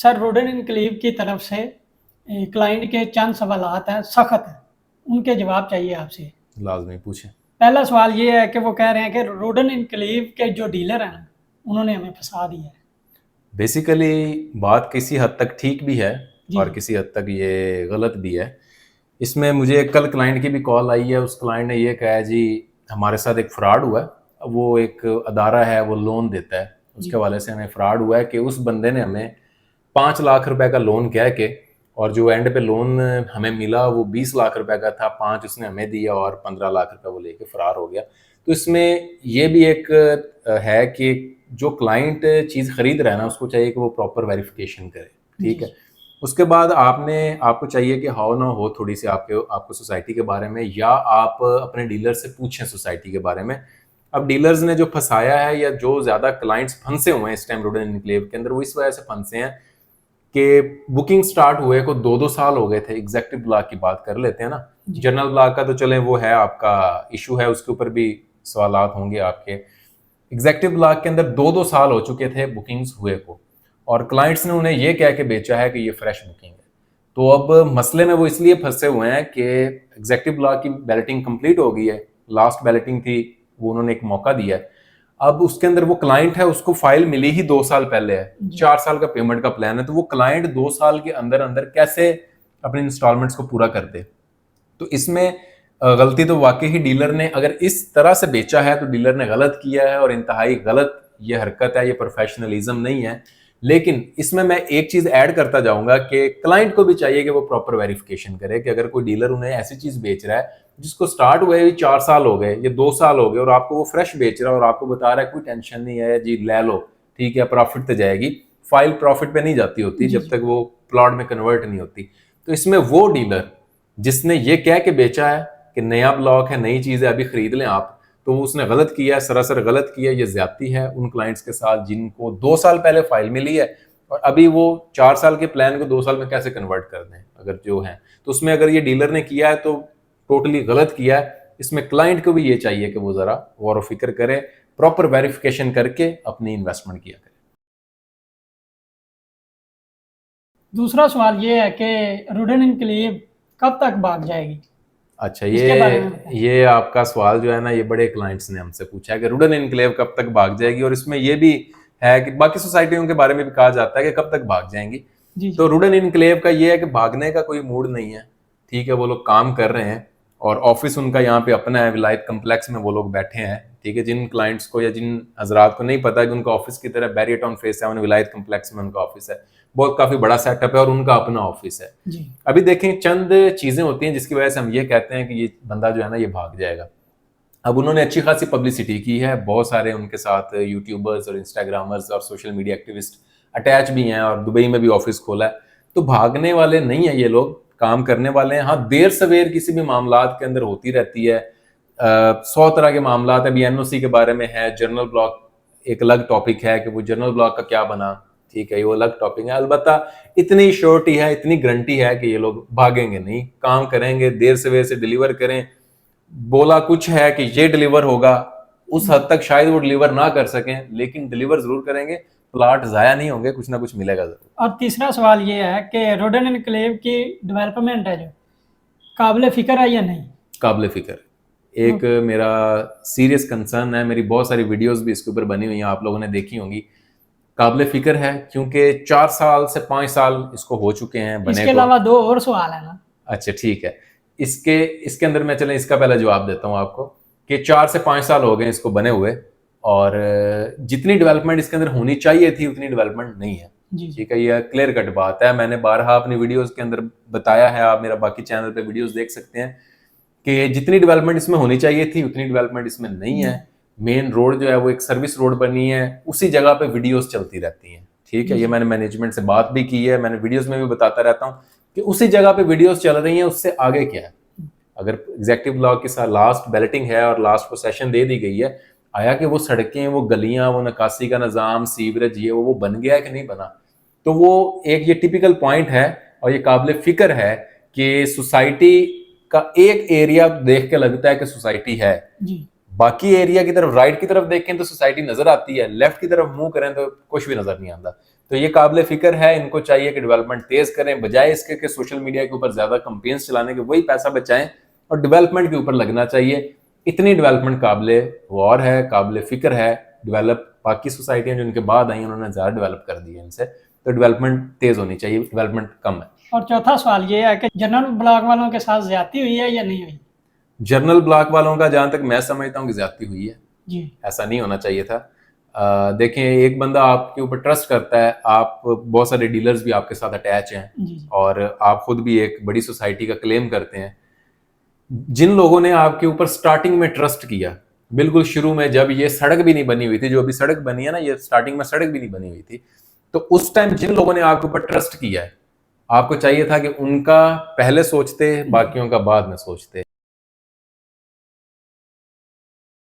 Sir रोडन इनकलीव की तरफ से क्लाइंट के चंद सवालात हैं सख्त हैं, उनके जवाब चाहिए आपसे। लाजमी पूछें। पहला सवाल ये है कि वो कह रहे हैं कि रोडन इनकलीव के जो डीलर हैं ना, उन्होंने हमें फंसा दिया है। बेसिकली बात किसी हद तक ठीक भी है जी और किसी हद तक ये गलत भी है। इसमें मुझे कल क्लाइंट की भी कॉल आई है। उस क्लाइंट ने ये कहा है जी हमारे साथ एक फ्रॉड हुआ है। वो एक अदारा है, वो लोन देता है, उसके जी हवाले से हमें फ्रॉड हुआ है कि उस बंदे ने हमें 5 लाख रुपए का लोन कह के, और जो एंड पे लोन हमें मिला वो 20 लाख रुपए का था। 5 उसने हमें दिया और 15 लाख रुपए वो लेके फरार हो गया। तो इसमें ये भी एक है कि जो क्लाइंट चीज़ खरीद रहा है ना, उसको चाहिए कि वो प्रॉपर वेरिफिकेशन करे। ठीक जी है। उसके बाद आपको चाहिए कि हाउ ना हो थोड़ी सी आपको सोसाइटी के बारे में, या आप अपने डीलर से पूछें सोसाइटी के बारे में। अब डीलर्स ने जो फंसाया है, या जो ज़्यादा क्लाइंट्स फंसे हुए हैं इस टाइम रोडन इनक्लेव के अंदर, वो इस वजह से फंसे हैं कि बुकिंग स्टार्ट हुए को 2-2 साल हो गए थे। एग्जेक्टिव ब्लॉक की बात कर लेते हैं ना, जी जनरल ब्लॉक का तो चले वो है आपका इशू है, उसके ऊपर भी सवालात होंगे आपके। एग्जेक्टिव ब्लॉक के अंदर 2-2 साल हो चुके थे बुकिंग्स हुए को, और क्लाइंट्स ने उन्हें ये कह के बेचा है कि ये फ्रेश बुकिंग है। तो अब मसले में वो इसलिए फंसे हुए हैं कि एग्जेक्टिव ब्लॉक की बैलेटिंग कंप्लीट हो गई है, लास्ट बैलेटिंग थी, वो उन्होंने एक मौका दिया है। अब उसके अंदर वो क्लाइंट है, उसको फाइल मिली ही 2 साल पहले है, जी 4 साल का पेमेंट का प्लान है। तो वो क्लाइंट 2 साल के अंदर अंदर कैसे अपने इंस्टॉलमेंट्स को पूरा कर दे? तो इसमें गलती तो वाकई ही डीलर ने, अगर इस तरह से बेचा है तो डीलर ने गलत किया है, और इंतहाई गलत ये हरकत है, ये प्रोफेशनलिज्म नहीं है। लेकिन इसमें मैं एक चीज ऐड करता जाऊंगा कि क्लाइंट को भी चाहिए कि वो प्रॉपर वेरिफिकेशन करे कि अगर कोई डीलर उन्हें ऐसी चीज बेच रहा है जिसको स्टार्ट हुए भी 4 साल हो गए, ये 2 साल हो गए, और आपको वो फ्रेश बेच रहा है और आपको बता रहा है कोई टेंशन नहीं है जी, ले लो, ठीक है, प्रॉफिट तो जाएगी। फाइल प्रॉफिट पे नहीं जाती होती जी जब तक वो प्लॉट में कन्वर्ट नहीं होती। तो इसमें वो डीलर जिसने ये कह के बेचा है कि नया ब्लॉक है, नई चीज है, अभी खरीद लें आप, तो उसने गलत किया है, सरासर गलत किया। ये ज्यादती है उन क्लाइंट्स के साथ जिनको 2 साल पहले फाइल मिली है, और अभी वो 4 साल के प्लान को 2 साल में कैसे कन्वर्ट कर दें अगर जो है। तो उसमें अगर ये डीलर ने किया है तो टोटली गलत किया है। इसमें क्लाइंट को भी ये चाहिए कि वो जरा गौर फिक्र करे, प्रॉपर वेरिफिकेशन करके अपनी इन्वेस्टमेंट किया करे। दूसरा सवाल ये है कि रोडन इनकलीव कब तक भाग जाएगी, अच्छा, इसके बारे में बताएं। ये आपका सवाल जो है ना, ये बड़े क्लाइंट्स ने हमसे पूछा है कि रुडन इनक्लेव कब तक भाग जाएगी, और इसमें ये भी है कि बाकी सोसाइटियों के बारे में भी कहा जाता है कि कब तक भाग जाएंगी। जी तो जी रुडन इनक्लेव का ये है कि भागने का कोई मूड नहीं है। ठीक है, वो लोग काम कर रहे हैं, और ऑफिस उनका यहाँ पे अपना है, विलायत कम्प्लेक्स में वो लोग बैठे हैं। ठीक है, जिन क्लाइंट्स को या जिन हजरात को नहीं पता कि उनका ऑफिस की तरह बैरियटॉन फेस 7 विलायत कम्प्लेक्स में उनका ऑफिस है, बहुत काफी बड़ा सेटअप है और उनका अपना ऑफिस है। जी अभी देखें, चंद चीजें होती हैं जिसकी वजह से हम ये कहते हैं कि ये बंदा जो है ना ये भाग जाएगा। अब उन्होंने अच्छी खासी पब्लिसिटी की है, बहुत सारे उनके साथ यूट्यूबर्स और इंस्टाग्रामर्स और सोशल मीडिया एक्टिविस्ट अटैच भी हैं, और दुबई में भी ऑफिस खोला है। तो भागने वाले नहीं है ये लोग, काम करने वाले हैं। हाँ, देर सवेर किसी भी मामलात के अंदर होती रहती है। 100 तरह के मामलात। अभी एनओसी के बारे में है, जर्नल ब्लॉक एक अलग टॉपिक है कि वो जर्नल ब्लॉक का क्या बना। ठीक है, ये वो अलग टॉपिक है। अलबत्ता इतनी श्योरिटी है, इतनी गारंटी है कि ये लोग भागेंगे नहीं, काम करेंगे, देर सवेर से डिलीवर करें। बोला कुछ है कि ये डिलीवर होगा, उस हद तक शायद वो डिलीवर ना कर सकें, लेकिन डिलीवर जरूर करेंगे। प्लॉट जाया नहीं होंगे, कुछ ना कुछ मिलेगा जरूर। और तीसरा सवाल ये है कि रोडन इनक्लेव की डेवलपमेंट है जो काबिल फिक्र है या नहीं। काबिल फिक्र एक मेरा सीरियस कंसर्न है। मेरी बहुत सारी वीडियोस भी इसके ऊपर बनी हुई हैं, आप लोगों ने देखी होंगी। काबिल फिक्र है क्योंकि 4 साल से 5 साल इसको हो चुके हैं बने इसके को। अलावा दो और सवाल है ना। अच्छा ठीक है, इसके अंदर मैं चलें इसका पहला जवाब देता हूँ आपको कि 4 से 5 साल हो गए इसको बने हुए, और जितनी डेवलपमेंट इसके अंदर होनी चाहिए थी उतनी डेवलपमेंट नहीं है। जी जी ठीक है, यह क्लियर कट बात है। मैंने बारहा अपनी वीडियोस के अंदर बताया है, आप मेरा बाकी चैनल पे वीडियोस देख सकते हैं कि जितनी डेवलपमेंट इसमें होनी चाहिए थी उतनी डेवलपमेंट इसमें नहीं है। मेन रोड जो है वो एक सर्विस रोड बनी है, उसी जगह पे वीडियोस चलती रहती हैं। ठीक है, ये मैंने मैनेजमेंट से बात भी की है, मैंने वीडियोस में भी बताता रहता हूँ कि उसी जगह पे वीडियोस चल रही हैं, उससे आगे क्या है। अगर एग्जेक्टिव ब्लॉक के साथ लास्ट बैलेटिंग है और लास्ट पोसेशन दे दी गई है, आया कि वो सड़कें, वो गलियां, वो निकासी का निज़ाम, सीवरेज, ये वो बन गया है कि नहीं बना। तो वो एक ये टिपिकल पॉइंट है, और ये काबिल फिक्र है कि सोसाइटी का एक एरिया देख के लगता है कि सोसाइटी है, जी बाकी एरिया की तरफ, राइट की तरफ देखें तो सोसाइटी नजर आती है, लेफ्ट की तरफ मुंह करें तो कुछ भी नजर नहीं आता। तो ये काबिल फिक्र है, इनको चाहिए कि डेवलपमेंट तेज करें, बजाय इसके कि सोशल मीडिया के ऊपर ज्यादा कंपेन्स चलाने के, वही पैसा बचाएं और डेवलपमेंट के ऊपर लगना चाहिए। इतनी डेवलपमेंट काबिल गौर है, काबिल फिक्र है। डेवलप बाकी सोसाइटियां जो इनके बाद आई उन्होंने ज्यादा डेवलप कर दी है इनसे, तो डेवलपमेंट तेज होनी चाहिए, डेवलपमेंट कम है। और चौथा सवाल ये है कि जनरल ब्लॉक वालों के साथ ज्यादती हुई है या नहीं हुई? जर्नल ब्लॉक वालों का जहां तक मैं समझता हूँ कि ज्यादती हुई है जी। ऐसा नहीं होना चाहिए था। देखें, एक बंदा आपके ऊपर ट्रस्ट करता है, आप बहुत सारे डीलर्स भी आपके साथ अटैच हैं जी। और आप खुद भी एक बड़ी सोसाइटी का क्लेम करते हैं। जिन लोगों ने आपके ऊपर स्टार्टिंग में ट्रस्ट किया, बिल्कुल शुरू में जब ये सड़क भी नहीं बनी हुई थी, जो अभी सड़क बनी है ना, ये स्टार्टिंग में सड़क भी नहीं बनी हुई थी, तो उस टाइम जिन लोगों ने आपके ऊपर ट्रस्ट किया है, आपको चाहिए था कि उनका पहले सोचते, बाकियों का बाद में सोचते।